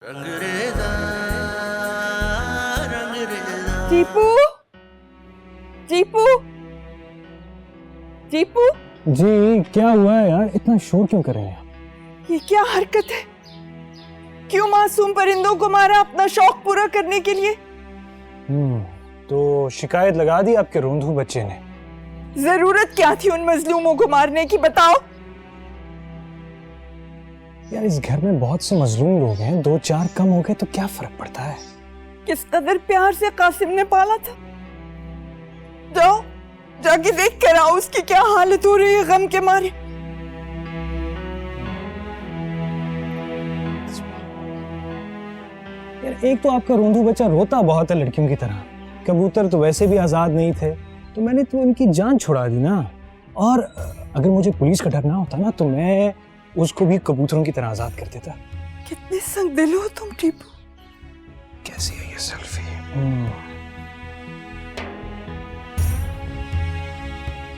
रंगरेजा रंगरेजा। टीपू, टीपू, टीपू, जी क्या हुआ है यार, इतना शोर क्यों कर रहे हैं? ये क्या हरकत है? क्यों मासूम परिंदों को मारा अपना शौक पूरा करने के लिए? तो शिकायत लगा दी आपके रोंधू बच्चे ने। जरूरत क्या थी उन मजलूमों को मारने की, बताओ? यार इस घर में बहुत से मजलूम लोग हैं, 2-4 कम हो गए तो क्या फर्क पड़ता है? किस कदर प्यार से कासिम ने पाला था। जाओ जाके देख कर आओ उसकी क्या हालत हो रही है गम के मारे। यार एक तो आपका रोंधू बच्चा रोता बहुत है लड़कियों की तरह, कबूतर तो वैसे भी आजाद नहीं थे, तो मैंने तो इनकी जान छुड़ा दी ना। और अगर मुझे पुलिस का डर ना होता ना तो मैं उसको भी कबूतरों की तरह आजाद कर देता। कितने संगदिल हो तुम टीपू। कैसी है ये सेल्फी?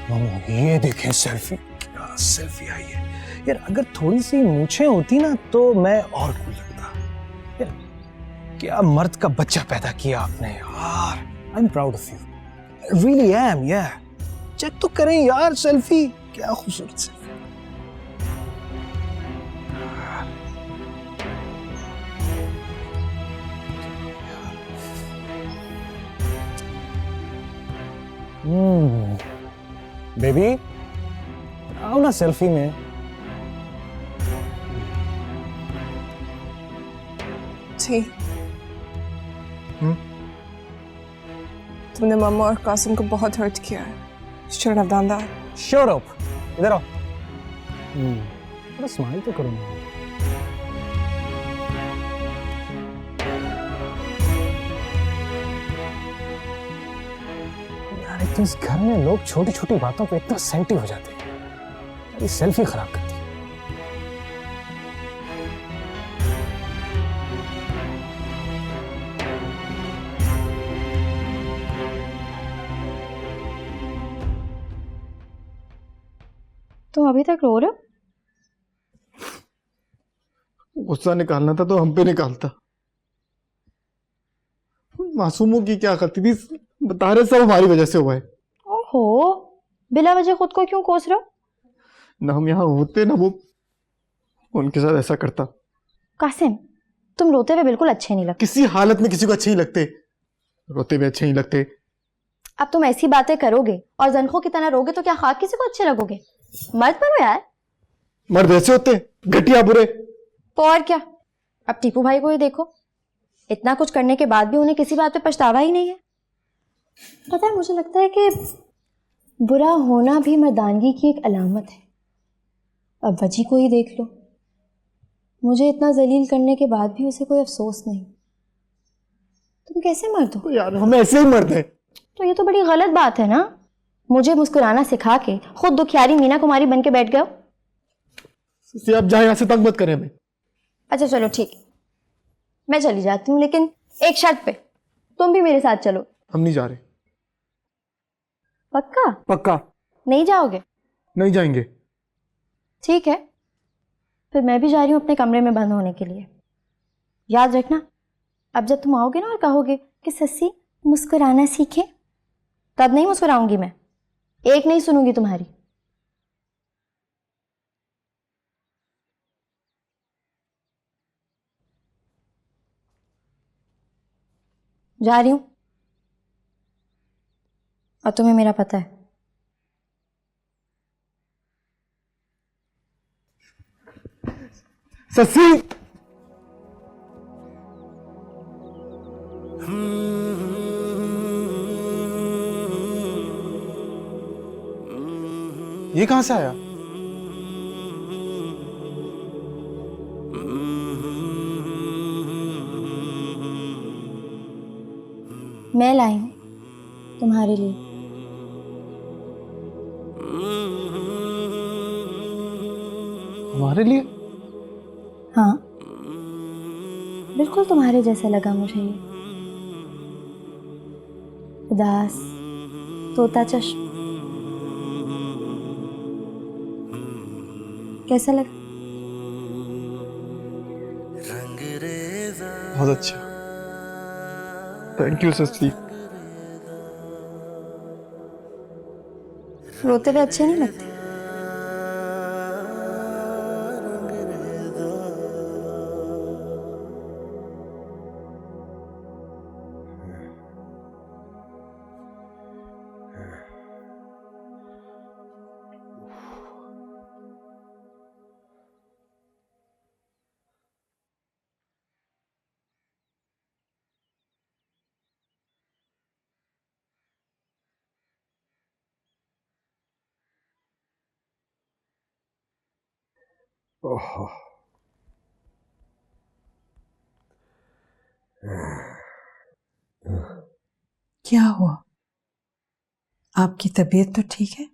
मामू ये देखें सेल्फी, क्या सेल्फी आई है यार। अगर थोड़ी सी मूछें होती ना तो मैं और कूल लगता यार। क्या मर्द का बच्चा पैदा किया आपने यार। I am proud of you, really am. या चेक तो करें यार सेल्फी, क्या खूबसूरत सेल्फी। बेबी आओ ना सेल्फी में। जी तुमने मम्मा और कासिम को बहुत हर्ट किया है। Should have done that. Shut up, इधर आओ। थोड़ा स्माइल तो करो ना। यार एक तो इस घर में लोग छोटी छोटी बातों पे इतना सेंसिटिव हो जाते हैं, ये सेल्फी खराब करती है। तुम अभी तक रो रहे हो? गुस्सा निकालना था तो हम पे निकालता। मासूमों की क्या गलती थी, बता रहे सब हमारी वजह से हुआ है। ओहो, बिला वजह खुद को क्यों कोस रहे हो? ना हम यहाँ होते ना वो उनके साथ ऐसा करता। कासिम, तुम रोते हुए बिल्कुल अच्छे नहीं लगते। किसी हालत में किसी को अच्छे नहीं लगते, रोते हुए अच्छे नहीं लगते। अब तुम ऐसी बातें करोगे और जनखों की तरह रोगे तो क्या खाक किसी को अच्छे लगोगे? मत करो यार। मर्द ऐसे होते घटिया बुरे। तो और क्या, अब टीपू भाई को ही देखो, इतना कुछ करने के बाद भी उन्हें किसी बात पे पछतावा ही नहीं है। पता है, मुझे लगता है कि बुरा होना भी मर्दानगी की एक अलामत है। अब वजी को ही देख लो, मुझे इतना जलील करने के बाद भी उसे कोई अफसोस नहीं। तुम कैसे मर्द हो? यार हम ऐसे ही मर्द हैं। तो ये तो बड़ी गलत बात है ना। मुझे मुस्कुराना सिखा के खुद दुखियारी मीना कुमारी बन के बैठ गए हो। अब जाए यहाँ से, तंग मत करें हमें। अच्छा चलो ठीक है, मैं चली जाती हूँ, लेकिन एक शर्त पे, तुम भी मेरे साथ चलो। हम नहीं जा रहे। पक्का? पक्का नहीं जाओगे? नहीं जाएंगे। ठीक है, फिर मैं भी जा रही हूँ अपने कमरे में बंद होने के लिए। याद रखना, अब जब तुम आओगे ना और कहोगे कि सस्सी मुस्कुराना सीखे, तब नहीं मुस्कुराऊंगी मैं, एक नहीं सुनूंगी तुम्हारी। जा रही हूं, और तुम्हें मेरा पता है। सस्सी ये कहां से आया? मैं लाई हूं तुम्हारे लिए। हमारे लिए? हाँ, बिल्कुल तुम्हारे जैसा लगा मुझे ये। उदास, तोता चश्म, कैसा लगा? रंगरेज बहुत अच्छा। थैंक यू सस्ती। रोते हुए अच्छे नहीं लगते। ओह, क्या हुआ? आपकी तबीयत तो ठीक है?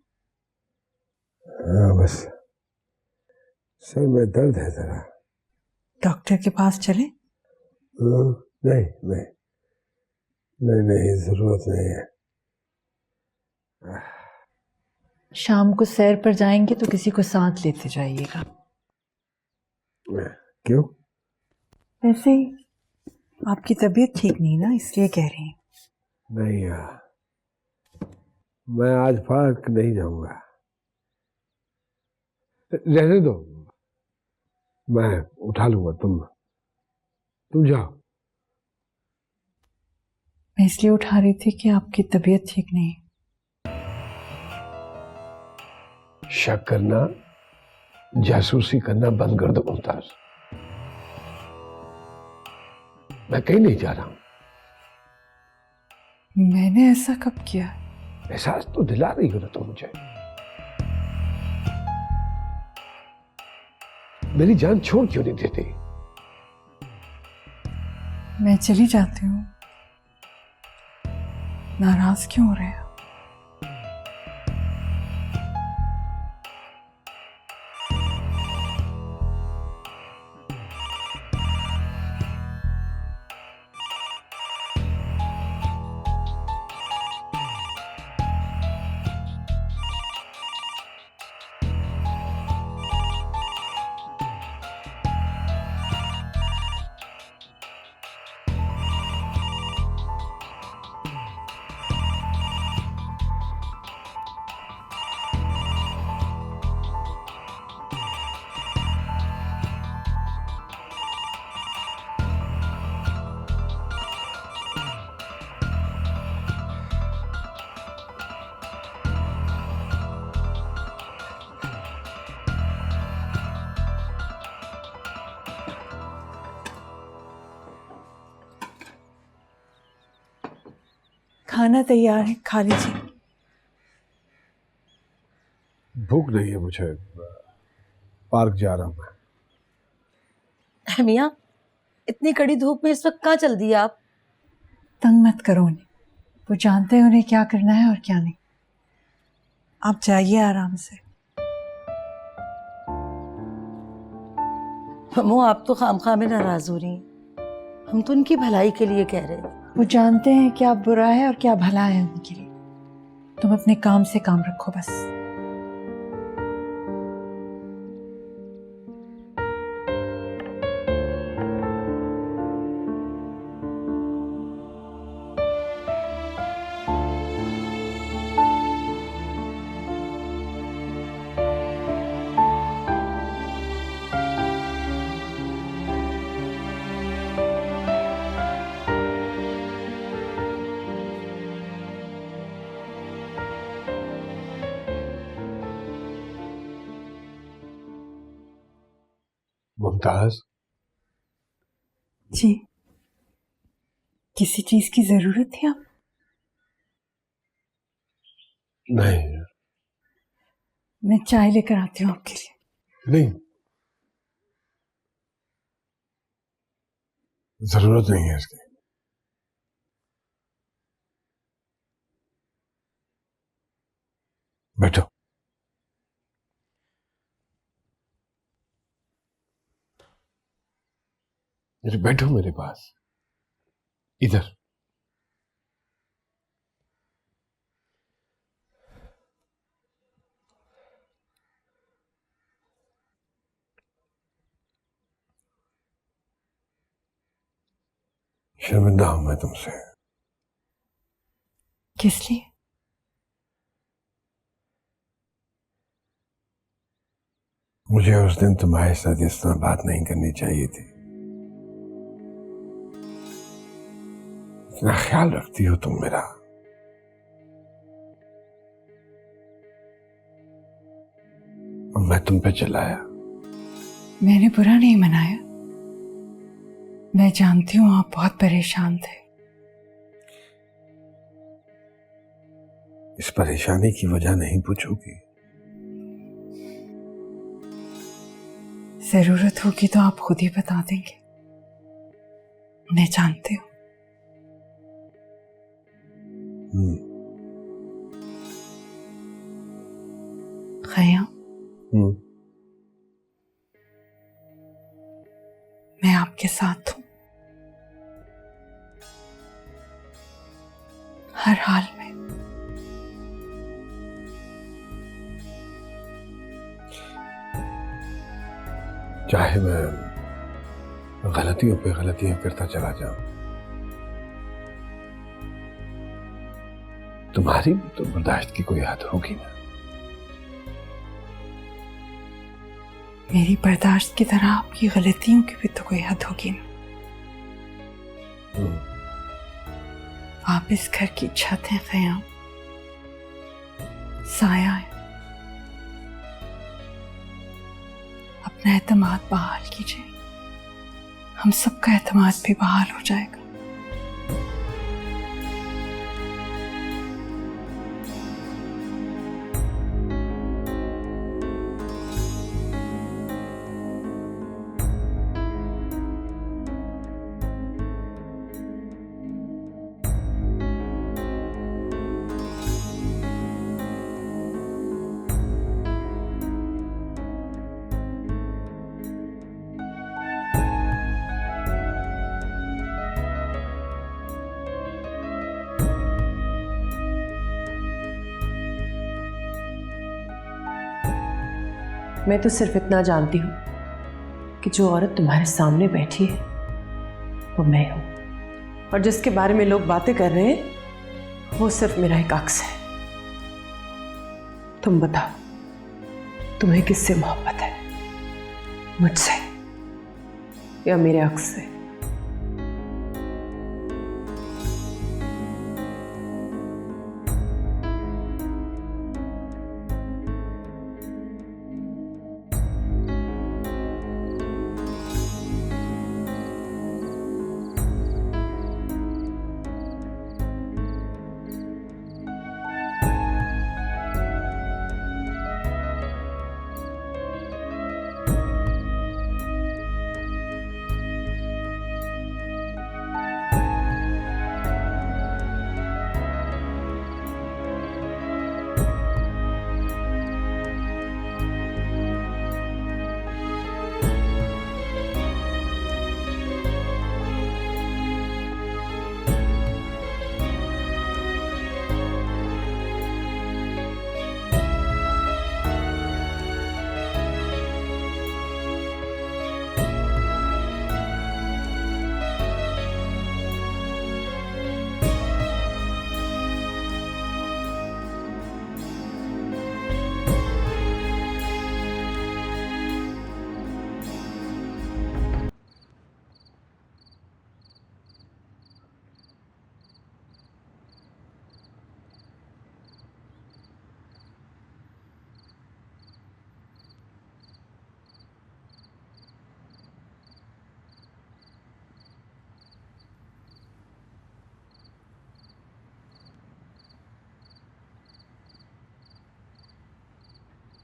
हाँ बस सर में दर्द है जरा। डॉक्टर के पास चले? नहीं नहीं नहीं नहीं, जरूरत नहीं है। शाम को सैर पर जाएंगे तो किसी को साथ लेते जाइएगा। क्यों? वैसे ही आपकी तबीयत ठीक नहीं ना, इसलिए कह रही हूँ। नहीं यार, मैं आज पार्क नहीं जाऊंगा। रहने दो, मैं उठा लूंगा। तुम जाओ। मैं इसलिए उठा रही थी कि आपकी तबीयत ठीक नहीं। शक करना, जासूसी करना बंद कर दो मुमताज। मैं कहीं नहीं जा रहा हूं। मैंने ऐसा कब किया? एहसास तो दिला रही हो ना तुम मुझे। मेरी जान छोड़ क्यों नहीं देती? मैं चली जाती हूँ, नाराज क्यों हो रहे हैं? खाना तैयार है, खा लीजिए। भूख नहीं है मुझे, पार्क जा रहा हूं मैं। मियाँ, इतनी कड़ी धूप में इस वक्त कहाँ चल दिए आप? तंग मत करो उन्हें, वो जानते हैं उन्हें क्या करना है और क्या नहीं। आप जाइए आराम से। अम्मू, आप तो खामखा में नाराज हो रही हैं। हम तो उनकी भलाई के लिए कह रहे हैं। वो जानते हैं क्या बुरा है और क्या भला है उनके लिए। तुम अपने काम से काम रखो बस। मुमताज, जी, किसी चीज की जरूरत थी आप? नहीं मैं चाय लेकर आती हूँ आपके लिए। नहीं, जरूरत नहीं है इसकी। बैठो। बैठो मेरे पास, इधर। शर्मिंदा हूं मैं तुमसे। किस लिए? मुझे उस दिन तुम्हारे साथ इस तरह बात नहीं करनी चाहिए थी। इतना ख्याल रखती हो तुम मेरा। और मैं तुम पे चिल्लाया। मैंने बुरा नहीं मनाया। मैं जानती हूँ आप बहुत परेशान थे। इस परेशानी की वजह नहीं पूछोगी? जरूरत होगी तो आप खुद ही बता देंगे। मैं जानती हूँ। खयाम, मैं आपके साथ हूं हर हाल में। चाहे मैं गलतियों पे गलतियां करता चला जाऊं, तुम्हारी भी तो बर्दाश्त की कोई हद होगी ना। मेरी बर्दाश्त की तरह आपकी गलतियों की भी तो कोई हद होगी ना। आप इस घर की छत हैं खयाम, साया है। अपना एतमाद बहाल कीजिए, हम सबका एतमाद भी बहाल हो जाएगा। मैं तो सिर्फ इतना जानती हूँ कि जो औरत तुम्हारे सामने बैठी है वो मैं हूँ, और जिसके बारे में लोग बातें कर रहे हैं वो सिर्फ मेरा एक अक्स है। तुम बताओ, तुम्हें किससे मोहब्बत है, मुझसे या मेरे अक्स से?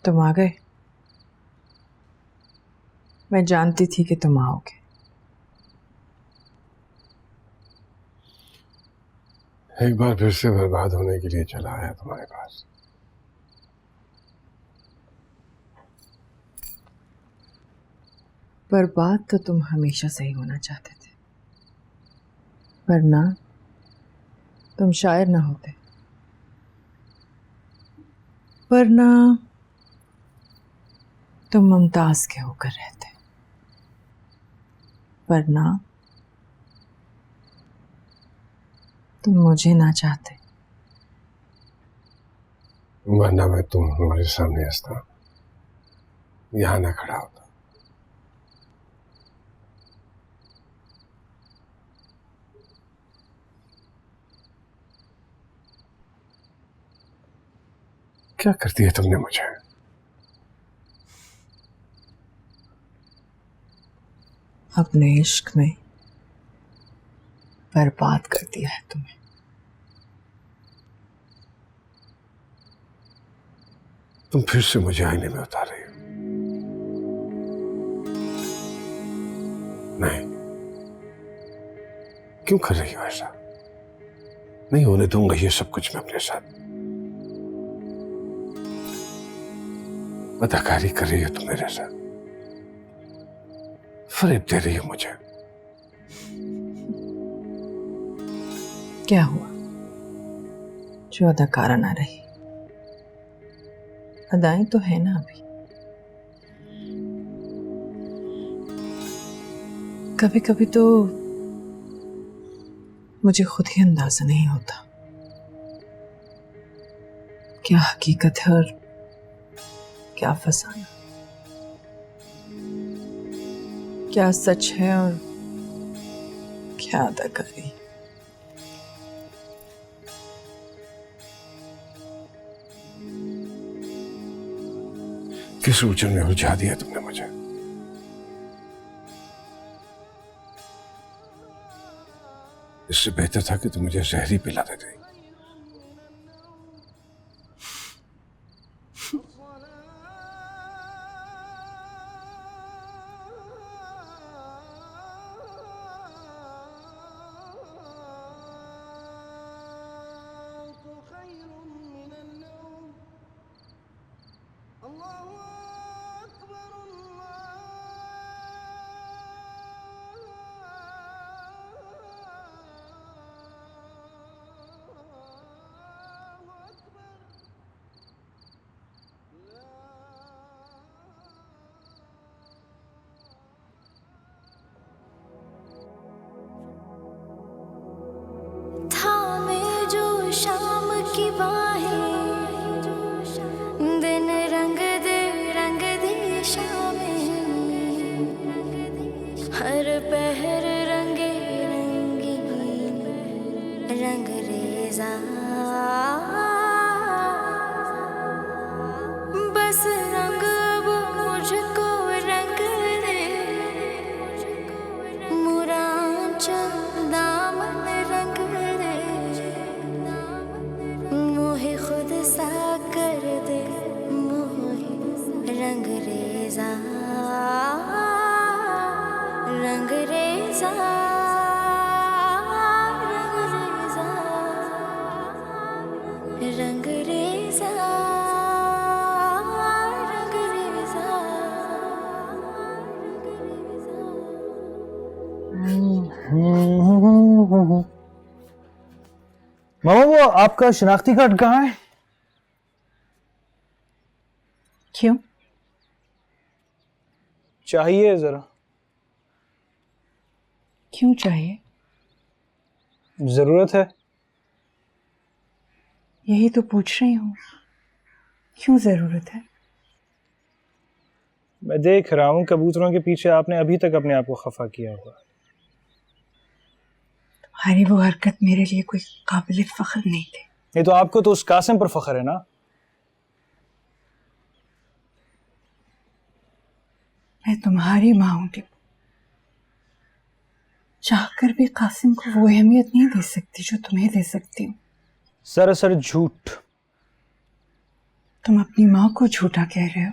तुम आ गए। मैं जानती थी कि तुम आओगे। एक बार फिर से बर्बाद होने के लिए चला आया तुम्हारे पास। बर्बाद तो तुम हमेशा से ही होना चाहते थे, वरना तुम शायर ना होते, वरना तुम मुमताज के होकर रहते, वरना तुम मुझे ना चाहते, वरना मैं तुम हमारे सामने हंसता, यहां ना खड़ा होता। क्या कर दिया तुमने मुझे? अपने इश्क में बर्बाद कर दिया है तुम्हें। तुम फिर से मुझे आईने में उतार रही हो। नहीं, क्यों कर रही हो ऐसा? नहीं होने दूंगा ये सब कुछ मैं अपने साथ। अदाकारी कर रही हो तुम मेरे साथ, फरेब दे रही हो मुझे। क्या हुआ जो अदाकारा ना रही? अदाएं तो है ना अभी। कभी कभी तो मुझे खुद ही अंदाजा नहीं होता क्या हकीकत है और क्या फसाना, क्या सच है और क्या अदाकारी। किस उलझन में उलझा दिया तुमने मुझे? इससे बेहतर था कि तुम मुझे जहर ही पिला देते। शाम की बाहें दिन रंग दे शामें, हर पहर रंगे रंगी रंग रेजा, बस रंग वो मुझको रंग दे, मुरांचल दामन रंग दे, मोहे खुद सा कर दे, मोहे रंग रेजा, रंग रेजा, रंग रेजा, रंग रेजा, मामा वो आपका शिनाख्ती कार्ड कहाँ है? क्यों? चाहिए जरा। क्यों चाहिए? जरूरत है। यही तो पूछ रही हूँ, क्यों जरूरत है? मैं देख रहा हूँ कबूतरों के पीछे आपने अभी तक अपने आप को खफा किया हुआ। तुम्हारी वो हरकत मेरे लिए कोई काबिल फख्र नहीं थी। नहीं तो आपको तो उस कासिम पर फख्र है ना? मैं तुम्हारी माँ हूँ टिप्पू, चाहकर भी कासिम को वो अहमियत नहीं दे सकती जो तुम्हें दे सकती हूँ। सरासर झूठ। तुम अपनी माँ को झूठा कह रहे हो।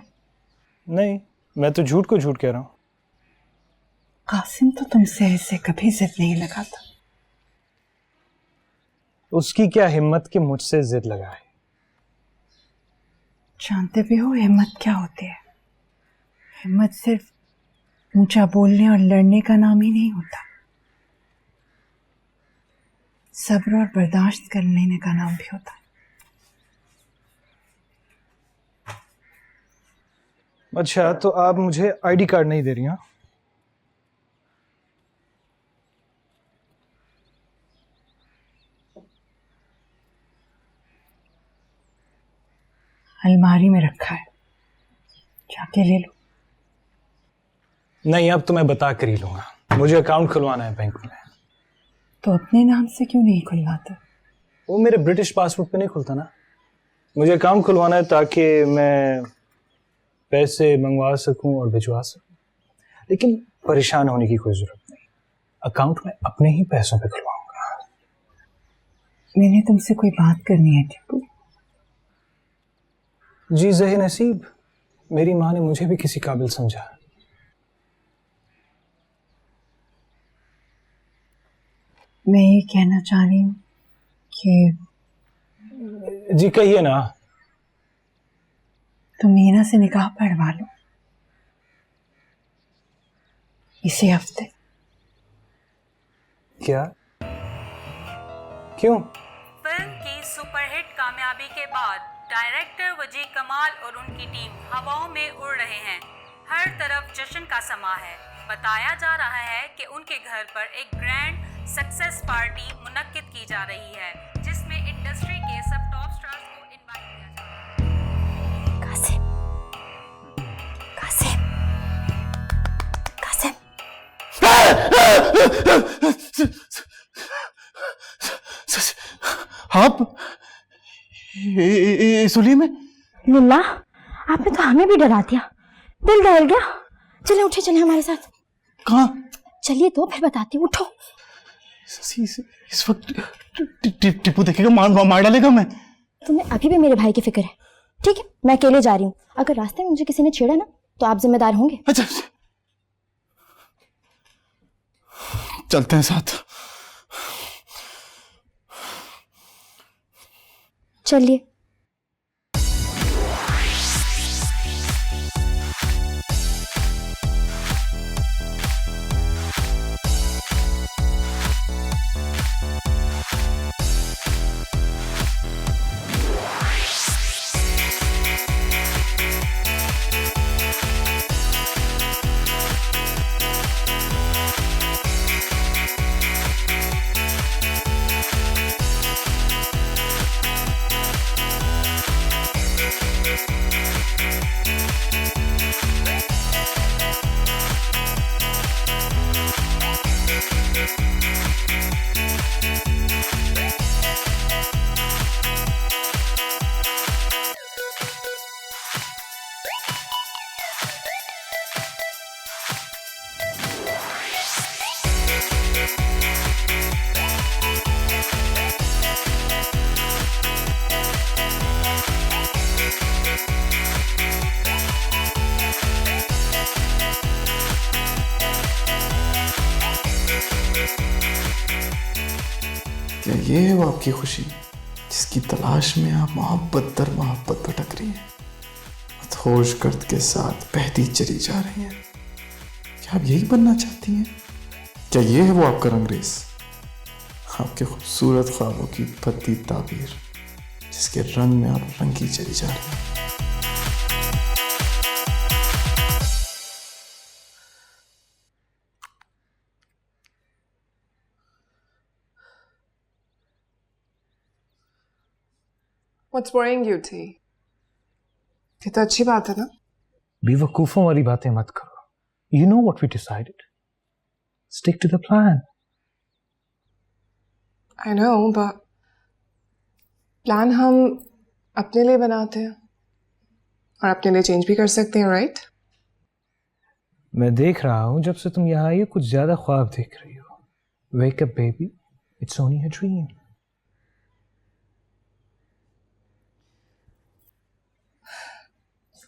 नहीं, मैं तो झूठ को झूठ कह रहा हूँ। कासिम तो तुमसे ऐसे कभी जिद नहीं लगाता। उसकी क्या हिम्मत कि मुझसे जिद लगाए। जानते भी हो हिम्मत क्या होती है? हिम्मत सिर्फ ऊंचा बोलने और लड़ने का नाम ही नहीं होता, सब्र और बर्दाश्त कर लेने का नाम भी होता है। अच्छा, तो आप मुझे आईडी कार्ड नहीं दे रही हैं? अलमारी में रखा है, जाके ले लो। नहीं, अब तो मैं बता कर ही लूंगा। मुझे अकाउंट खुलवाना है बैंक में। तो अपने नाम से क्यों नहीं खुलवाते? वो मेरे ब्रिटिश पासपोर्ट पे नहीं खुलता ना। मुझे अकाउंट खुलवाना है ताकि मैं पैसे मंगवा सकूं और भिजवा सकूं। लेकिन परेशान होने की कोई जरूरत नहीं, अकाउंट में अपने ही पैसों पे खुलवाऊंगा। मैंने तुमसे कोई बात करनी है टीपू। जी ज़ही नसीब, मेरी माँ ने मुझे भी किसी काबिल समझा। मैं ये कहना चाह रही हूँ कि जी कहिए ना। तुम मीना से निकाह पढ़वा लो इसी हफ्ते। क्या? क्यों? फिल्म की सुपरहिट कामयाबी के बाद डायरेक्टर वजी कमाल और उनकी टीम हवाओं में उड़ रहे हैं। हर तरफ जश्न का समा है। बताया जा रहा है कि उनके घर पर एक ग्रैंड सक्सेस पार्टी मुनक्किद की जा रही है, जिसमें इंडस्ट्री के सब टॉप स्टार्स को इनवाइट किया जा रहा है। कासिम, कासिम, कासिम। आप सुनिए में लुल्ला, आपने तो हमें भी डरा दिया, दिल दहल गया। चले उठे, चले हमारे साथ। कहाँ? चलिए तो फिर बताती हूँ, उठो। इस वक्त टिप्पू देखेगा, मार डालेगा। मैं तुम्हें अभी भी मेरे भाई की फिक्र है। ठीक है, मैं अकेले जा रही हूँ। अगर रास्ते में मुझे किसी ने छेड़ा ना तो आप जिम्मेदार होंगे। अच्छा, चलते हैं साथ। चलिए। क्या ये है वो आपकी खुशी जिसकी तलाश में आप मोहब्बत दर मोहब्बत भटक रही हैं, होश गर्द के साथ बहती चली जा रही हैं? क्या आप यही बनना चाहती हैं? क्या ये है वो आपका रंगरेज, आपके खूबसूरत ख्वाबों की भद्दी ताबीर जिसके रंग में आप रंगी चली जा रही हैं? What's worrying you, T? ये तो अच्छी बात है ना? बेवकूफों वाली बातें मत करो। You know what we decided. Stick to the plan. I know, but plan हम अपने लिए बनाते हैं और अपने लिए चेंज भी कर सकते हैं, राइट? मैं देख रहा हूं जब से तुम यहाँ आई हो कुछ ज्यादा ख्वाब देख रही हो। Wake up, baby. It's only a dream.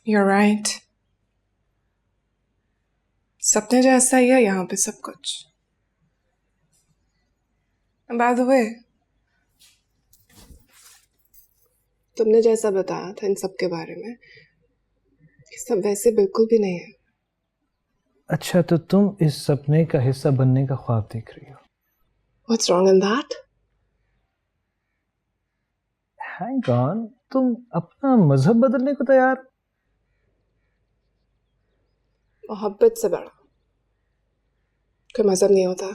You're right. सपने जैसा ही है यहाँ पे सब कुछ। By the way, तुमने जैसा बताया था इन सब के बारे में, ये सब वैसे बिल्कुल भी नहीं है। अच्छा, तो तुम इस सपने का हिस्सा बनने का ख्वाब देख रही हो? What's wrong in that? Hang on, तुम अपना मजहब बदलने को तैयार? मोहब्बत से बड़ा कोई मजहब नहीं होता।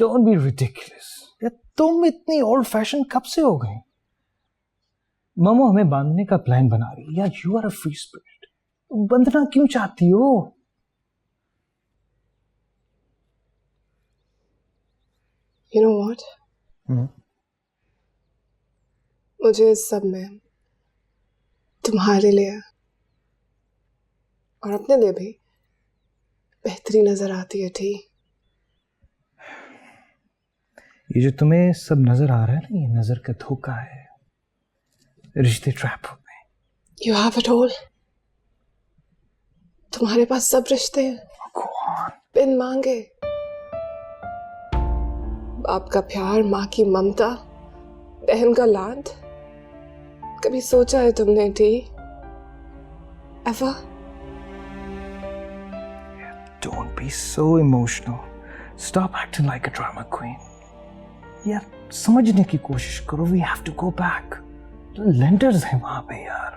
Don't be ridiculous. यार तुम इतनी ओल्ड फैशन कब से हो गई? मामो हमें बांधने का प्लान बना रही है। यार you are a free spirit, बंधना क्यों चाहती हो? You know what? मुझे इस सब में तुम्हारे लिए और अपने लिए भी बेहतरी नजर आती है। ठीक, ये जो तुम्हें सब नजर आ रहा है ना, ये नजर का धोखा है। रिश्ते ट्रैप हो गए। You have it all. तुम्हारे पास सब रिश्ते हैं, बिन मांगे। बाप का प्यार, माँ की ममता, बहन का लाड। कभी सोचा है तुमने ठीक? Ever? Don't be so emotional. Stop acting like a drama queen. यार समझने की कोशिश करो। We have to go back. Lenders हैं वहां पे यार।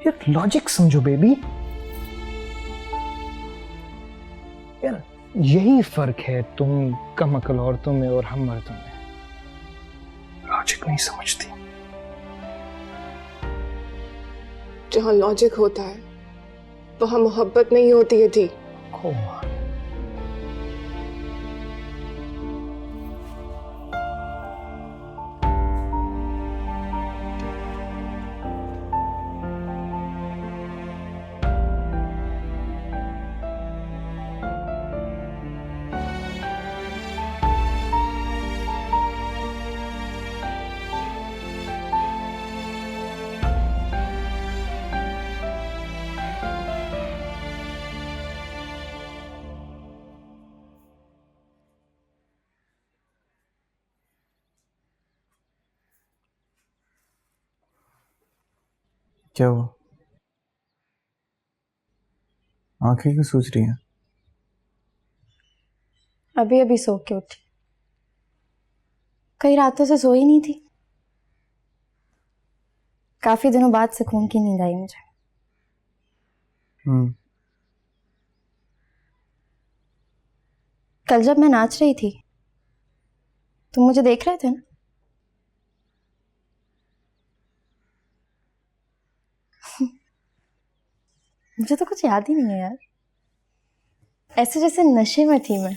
यार लॉजिक समझो बेबी। यार यही फर्क है तुम कम अकल औरतों में और हम मर्दों में। लॉजिक नहीं समझती। जहाँ लॉजिक होता है वहाँ मोहब्बत नहीं होती है। ठीक, क्या हुआ? आंखें क्यों सूज रही हैं? अभी अभी सो के उठी, कई रातों से सोई नहीं थी। काफी दिनों बाद सुकून की नींद आई मुझे। कल जब मैं नाच रही थी तुम मुझे देख रहे थे ना? मुझे तो कुछ याद ही नहीं है यार। ऐसे जैसे नशे में थी मैं।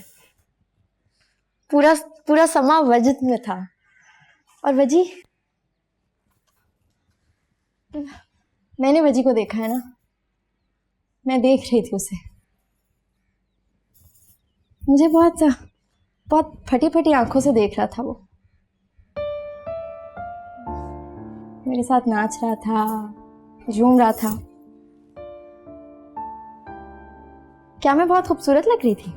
पूरा पूरा समा वजद में था। और वजी, मैंने वजी को देखा है ना, मैं देख रही थी उसे। मुझे बहुत बहुत फटी फटी आंखों से देख रहा था वो। मेरे साथ नाच रहा था, झूम रहा था। क्या मैं बहुत खूबसूरत लग रही थी?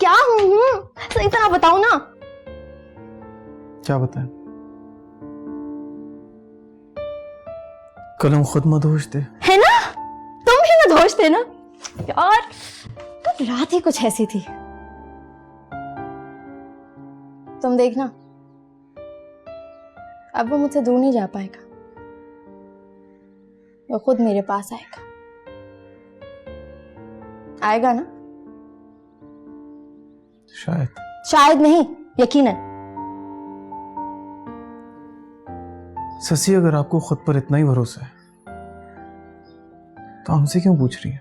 क्या हूँ? सही तरह बताओ ना। क्या बताएं? कल हम खुद मदहोश थे। है ना? तुम भी मदहोश थे ना यार। कल रात ही कुछ ऐसी थी। तुम देखना, अब वो मुझसे दूर नहीं जा पाएगा। वो खुद मेरे पास आएगा। आएगा ना? शायद नहीं, यकीनन। ससी, अगर आपको खुद पर इतना ही भरोसा है तो हमसे क्यों पूछ रही है?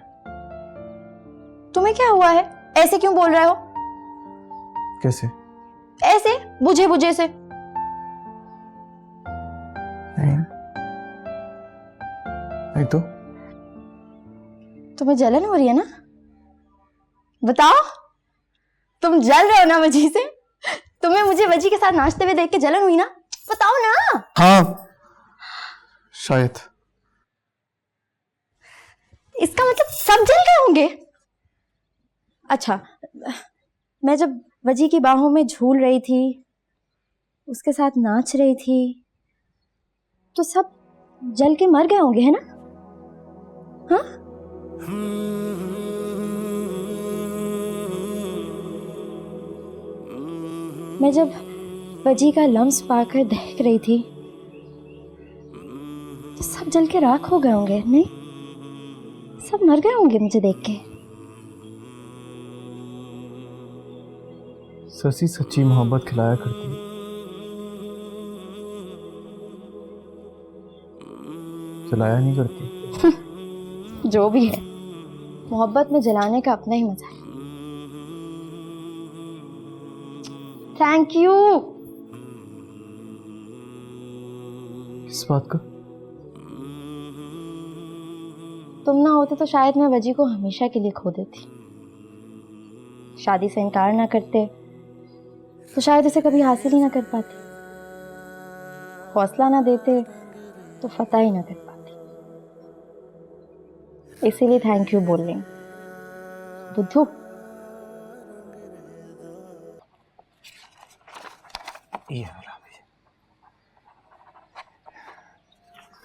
तुम्हें क्या हुआ है? ऐसे क्यों बोल रहे हो? कैसे? ऐसे बुझे बुझे से। नहीं तो? तुम्हें जलन हो रही है ना? बताओ, तुम जल रहे हो ना वजी से? तुम्हें मुझे वजी के साथ नाचते हुए देख के जलन हुई ना? बताओ ना। हाँ, शायद। इसका मतलब सब जल गए होंगे। अच्छा, मैं जब वजी की बाहों में झूल रही थी, उसके साथ नाच रही थी, तो सब जल के मर गए होंगे, है ना? हाँ? मैं जब वजी का लम्स पाकर देख रही थी तो सब जल के राख हो गए होंगे, नहीं? सब मर गए होंगे मुझे देख के। ससी सच्ची मोहब्बत खिलाया करती है। जलाया नहीं करती। जो भी है, मोहब्बत में जलाने का अपना ही मजा है। Thank you. किस बात का? तुम ना होते तो शायद मैं वजी को हमेशा के लिए खो देती। शादी से इनकार ना करते तो शायद उसे कभी हासिल ही ना कर पाती। हौसला ना देते तो फतह ही ना कर पाती। इसीलिए थैंक यू बोल रही हूँ बुद्धू।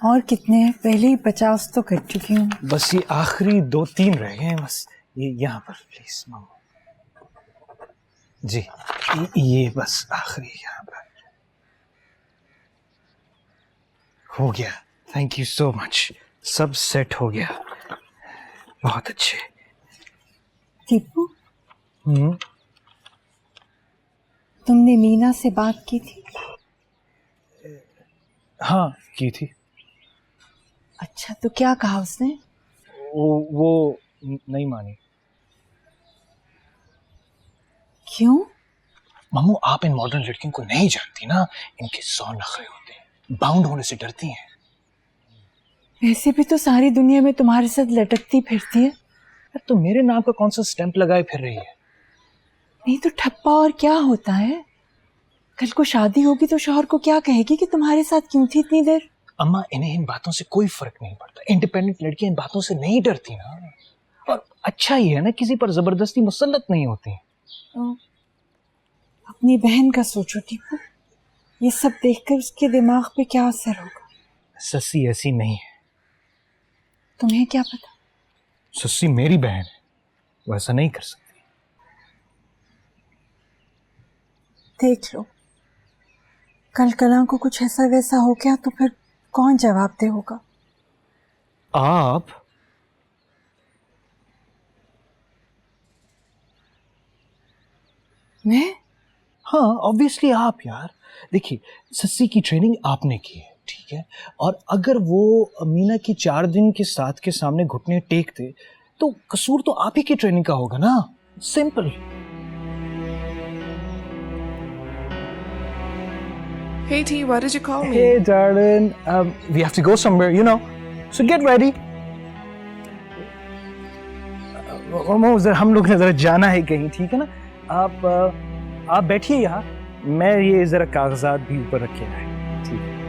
और कितने हैं? पहले ही 50 तो कर चुकी हूँ। बस ये आखिरी 2-3 रह गए हैं बस। ये यहाँ पर प्लीज मामू जी, ये बस आखिरी यहाँ पर हो गया। थैंक यू सो मच, सब सेट हो गया। बहुत अच्छे। टीपू, तुमने मीना से बात की थी? हाँ की थी। अच्छा, तो क्या कहा उसने? वो नहीं मानी। क्यों? मम्मू, आप इन मॉडर्न लड़कियों को नहीं जानती ना, इनके 100 नखरे होते हैं, बाउंड होने से डरती हैं। वैसे भी तो सारी दुनिया में तुम्हारे साथ लटकती फिरती है। तो मेरे नाम का कौन सा स्टैंप लगाए फिर रही है? नहीं तो ठप्पा और क्या होता है? कल को शादी होगी तो शौहर को क्या कहेगी कि तुम्हारे साथ क्यों थी इतनी देर? अम्मा, इन्हें इन बातों से कोई फर्क नहीं पड़ता। इंडिपेंडेंट लड़कियां इन बातों से नहीं डरती ना। और अच्छा ही है ना, किसी पर जबरदस्ती मुसल्लत नहीं होती। अपनी बहन का सोचो टीपू, ये सब देखकर उसके दिमाग पे क्या असर होगा। सस्सी ऐसी नहीं है। तुम्हें क्या पता? सस्सी मेरी बहन है, वो ऐसा नहीं कर सकती। देख लो, कल कला को कुछ ऐसा वैसा हो गया तो फिर कौन जवाब दे होगा? आप? मैं? हाँ ऑब्वियसली आप यार। देखिए, सस्सी की ट्रेनिंग आपने की है, ठीक है, और अगर वो मीना की 4 दिन के साथ के सामने घुटने टेकते तो कसूर तो आप ही की ट्रेनिंग का होगा ना। Simple. Hey T, why did you call me? Hey darling, we have to go somewhere, you know, so get ready. जरा हम लोग ने जरा जाना है कहीं, ठीक है ना? आप बैठिए यहाँ, मैं ये जरा कागजात भी ऊपर रखे आए। ठीक है।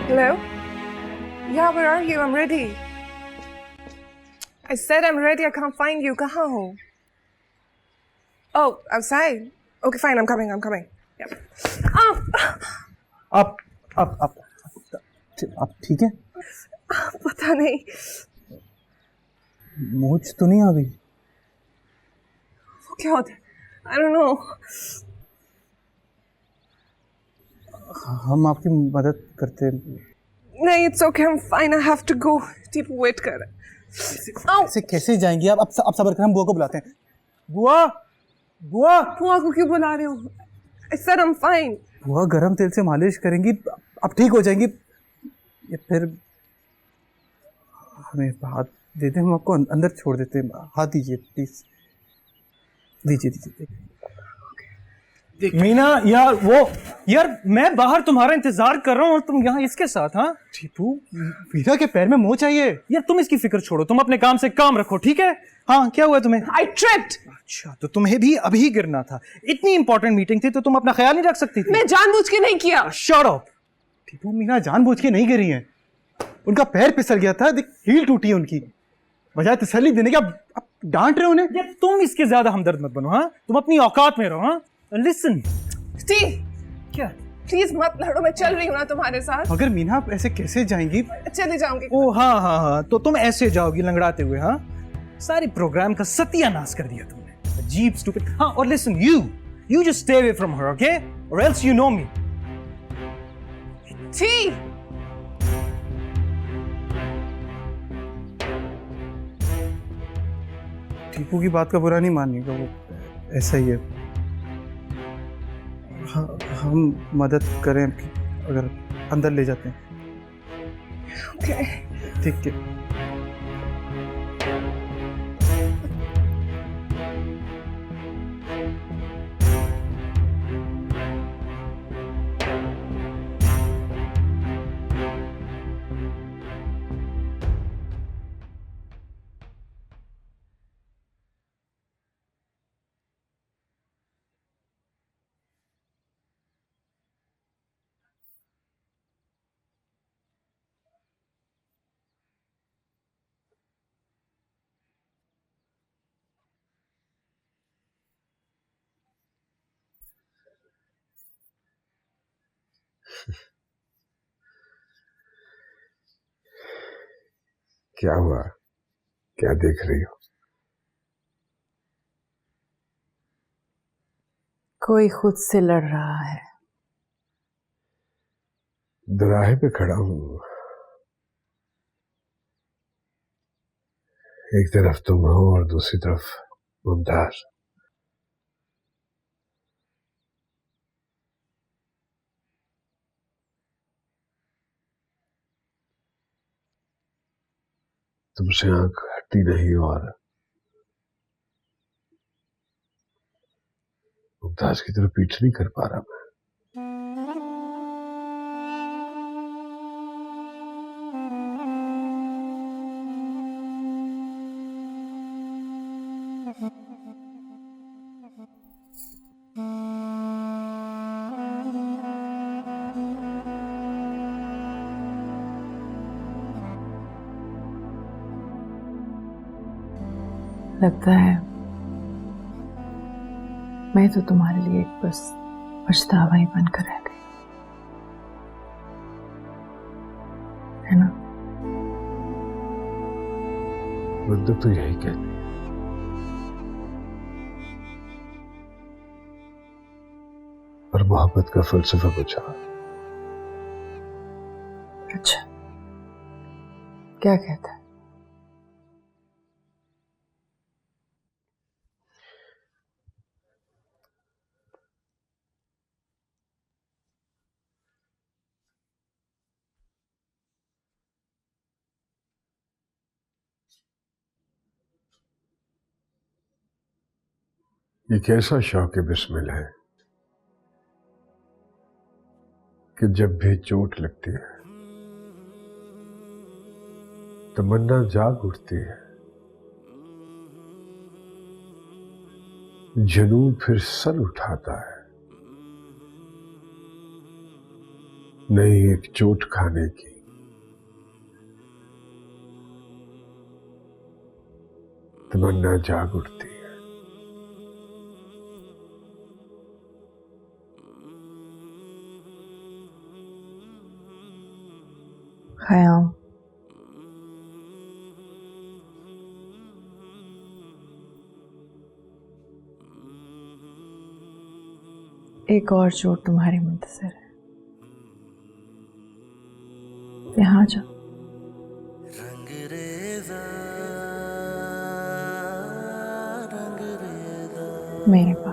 Hello? Yeah, where are you? I'm ready. I said I'm ready. I can't find you. कहाँ हो? Oh, outside. Okay, fine. I'm coming. Yep. आप ठीक है? पता नहीं। मोच तो नहीं आ गई? वो क्या होता है? I don't know. हम आपकी मदद करते हैं। नहीं, it's okay. I'm fine. I have to go. Tipu wait कर। ऐसे कैसे जाएंगी आप? अब सब्र कर, हम बुआ को बुलाते हैं। बुआ को क्यों बुला रहे हो? I said I'm fine. बुआ गरम तेल से मालिश करेंगी, अब ठीक हो जाएंगी। या फिर हमें हाथ दे दें, हम आपको अंदर छोड़ देते हैं। हाथ दीजिए प्लीज, दीजिए। मीना यार मैं बाहर तुम्हारा इंतजार कर रहा हूँ और तुम यहाँ इसके साथ। हाँ टीपू, मीना के पैर में मोह चाहिए। यार तुम इसकी फिक्र छोड़ो, तुम अपने काम से काम रखो, ठीक है? हाँ क्या हुआ तुम्हें? I tripped. अच्छा, तो तुम्हें भी अभी गिरना था। इतनी इंपॉर्टेंट मीटिंग थी तो तुम अपना ख्याल नहीं रख सकती थी? मैं जानबूझ के नहीं किया। शट अप टीपू, मीना जानबूझ के नहीं गिरी हैं, उनका पैर फिसल गया था, हील टूटी है उनकी। बजाय तसल्ली देने के आप डांट रहे हो उन्हें। यार तुम इसके ज्यादा हमदर्द मत बनो। हाँ तुम अपनी औकात में रहो। हाँ लिसन। क्या? प्लीज मत लड़ो, मैं चल रही हूँ ना तुम्हारे साथ। मगर मीना आप ऐसे कैसे जाएंगी? चले जाऊंगी। ओ हाँ, तो तुम ऐसे जाओगी लंगड़ाते हुए? हाँ, सारी प्रोग्राम का सत्यानाश कर दिया तुमने। अजीब स्टूपिड। हाँ और listen, you just stay away from her, okay? और एल्स यू नो मी। छी। टीपू की बात का बुरा नहीं मानिएगा, वो ऐसा ही है। हम मदद करें आपकी, अगर अंदर ले जाते हैं। ठीक है। क्या हुआ? क्या देख रही हो? कोई खुद से लड़ रहा है। दोराहे पे खड़ा हूं, एक तरफ तुम हो और दूसरी तरफ मुमताज। तुमसे आंख हटती नहीं और मुमताज की तरफ पीठ नहीं कर पा रहा मैं। लगता है मैं तो तुम्हारे लिए एक बस पछतावा ही बनकर रह गई, है ना? बंदूक तो यही कहती है। और मोहब्बत का फलसफा पूछा। अच्छा, क्या कहता है? ये कैसा शौक बिस्मिल है कि जब भी चोट लगती है तमन्ना जाग उठती है, जुनून फिर सर उठाता है, नई एक चोट खाने की तमन्ना जाग उठती है। ख़याम, एक और चोट तुम्हारी मुंतज़र है। यहाँ जाओ। मेरे पास